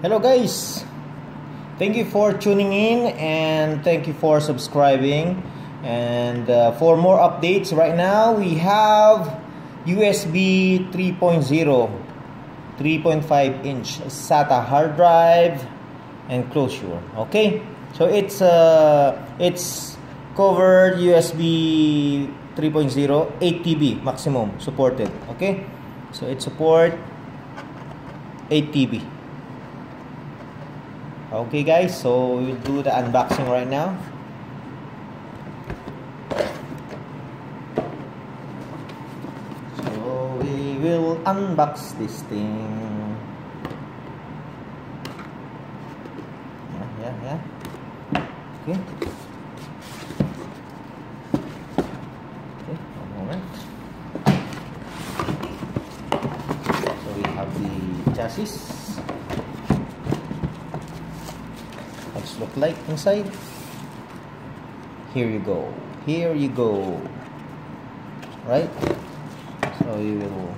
Hello guys, thank you for tuning in and thank you for subscribing. And for more updates, right now we have USB 3.0 3.5 inch SATA hard drive enclosure. Okay, so it's covered USB 3.0 8 TB maximum supported. Okay, so it support 8 TB. Okay guys, so we'll do the unboxing right now. So we will unbox this thing. Yeah. Okay. Okay, one moment. So we have the chassis. Look like inside. Here you go, right? So you will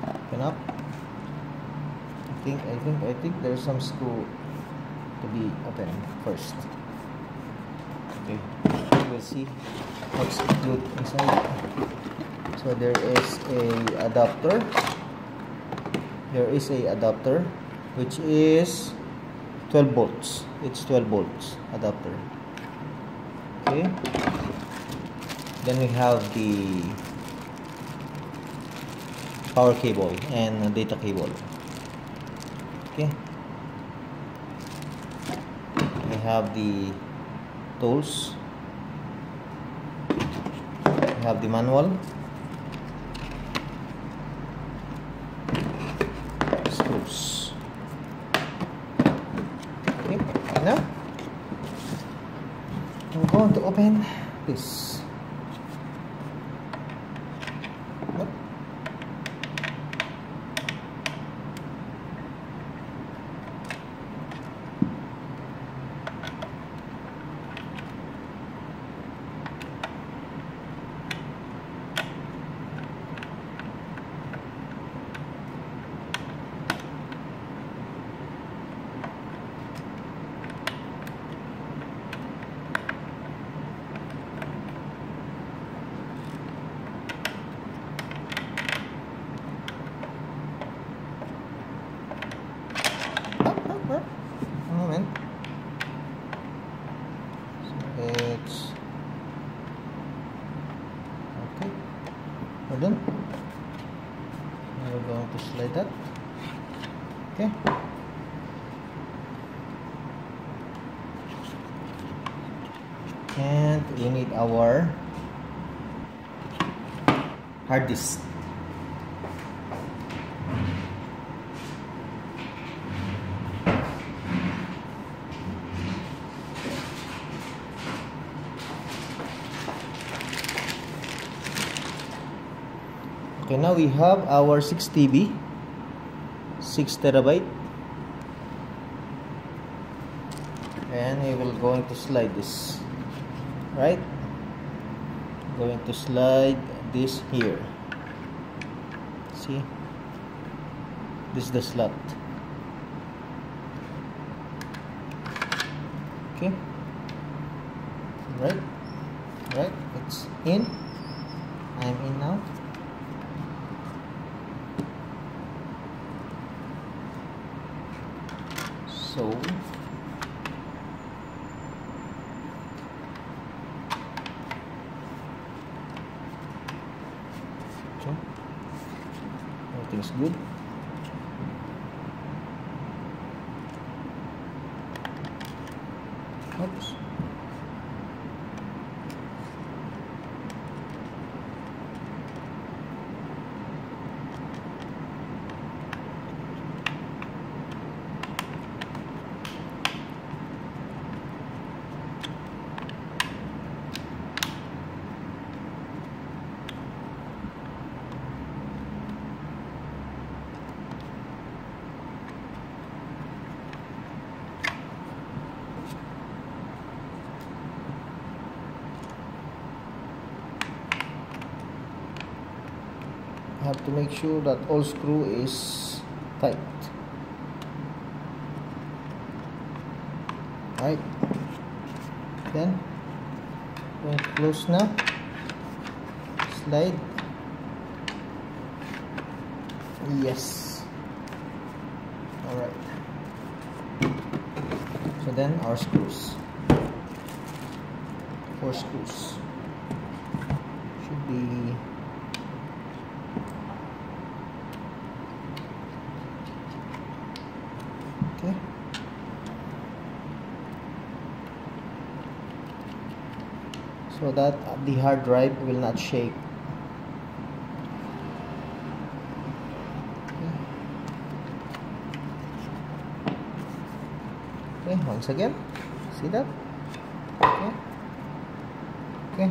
open up. I think there's some screw to be opened first. Okay, we'll see what's good inside. So there is a adapter. Which is 12 volts. It's 12 volts adapter. Okay. Then we have the power cable and data cable. Okay. We have the tools. We have the manual. Screws. Now I'm going to open this. Moment. So it's okay. Hold on. We're going to slide that. Okay. And we need our hard disk. Okay, now we have our 6 TB, 6 terabyte, and we will going to slide this, right? Going to slide this here. See, this is the slot. Okay, right, it's in. I'm in now. So everything's good. Oops. have to make sure that all screw is tight. Alright, then going to close now, slide, yes. Alright, so then our screws, 4 screws should be okay. So that the hard drive will not shake. Okay, once again, see that? Okay. Okay.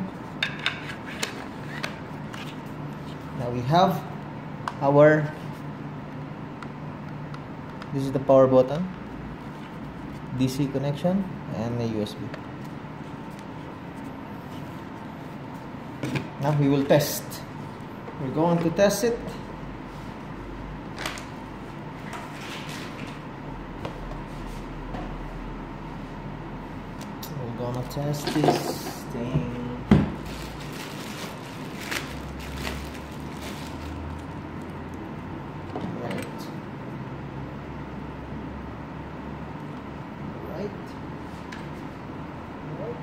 Now we have our, this is the power button, DC connection, and a USB. Now we will test. We're going to test it. We're gonna test this thing. Right. Right. Right.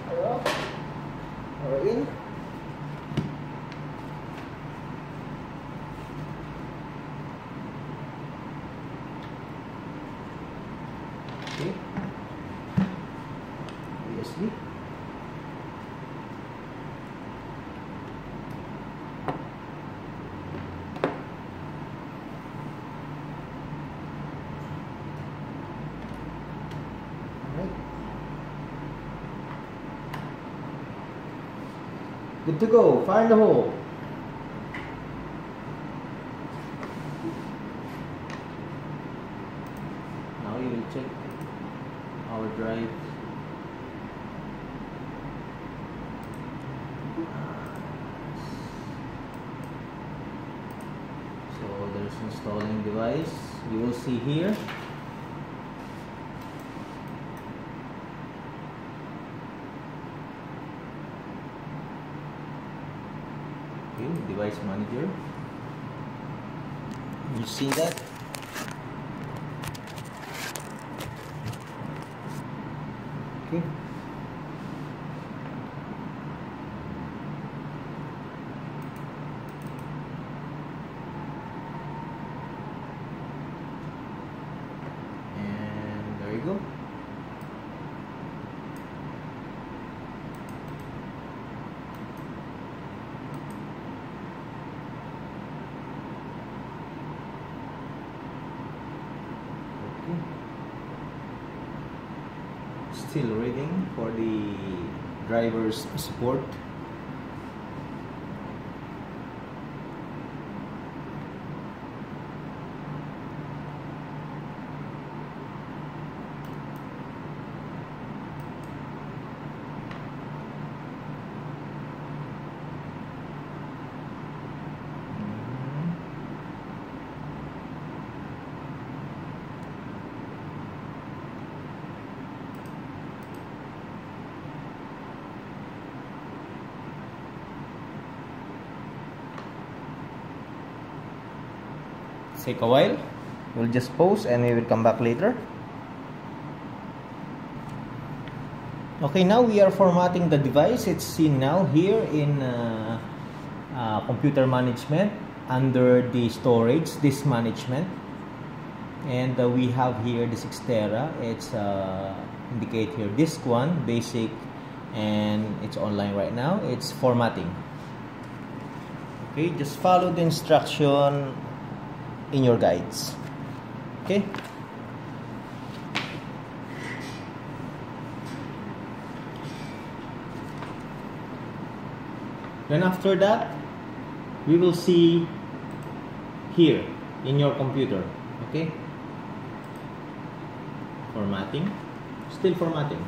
We're up. We're in. Okay. USB. Alright. Good to go. Fire in the hole. Now you will check our drive. So there's installing device. You will see here. Okay, device manager. You see that? Okay. And there you go. Okay. Still reading for the driver's support. Take a while. We'll just pause and we will come back later. Okay, now we are formatting the device. It's seen now here in computer management under the storage, disk management, and we have here the 6 tera. It's indicate here disk 1 basic, and it's online right now. It's formatting. Okay, just follow the instruction in your guides. Okay, then after that we will see here in your computer. Okay, formatting, still formatting.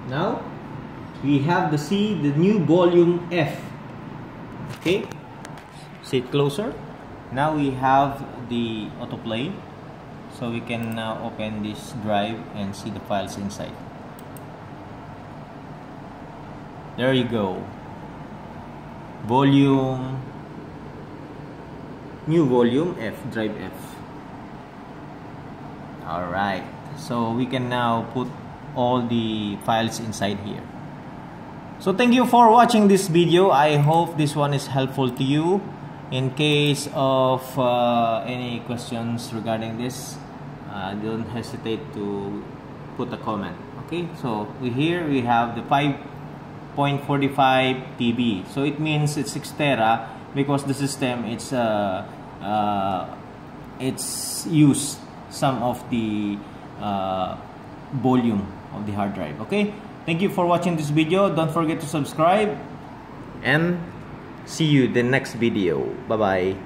Now we have the new volume F. Okay, sit closer. Now we have the autoplay, so we can now open this drive and see the files inside. There you go. Volume, new volume F, drive F. Alright, so we can now put all the files inside here. So thank you for watching this video. I hope this one is helpful to you. In case of any questions regarding this, don't hesitate to put a comment. Okay, so here we have the 5.45 TB. So it means it's 6 tera because the system it's used some of the volume of the hard drive. Okay, thank you for watching this video. Don't forget to subscribe and see you in the next video. Bye bye.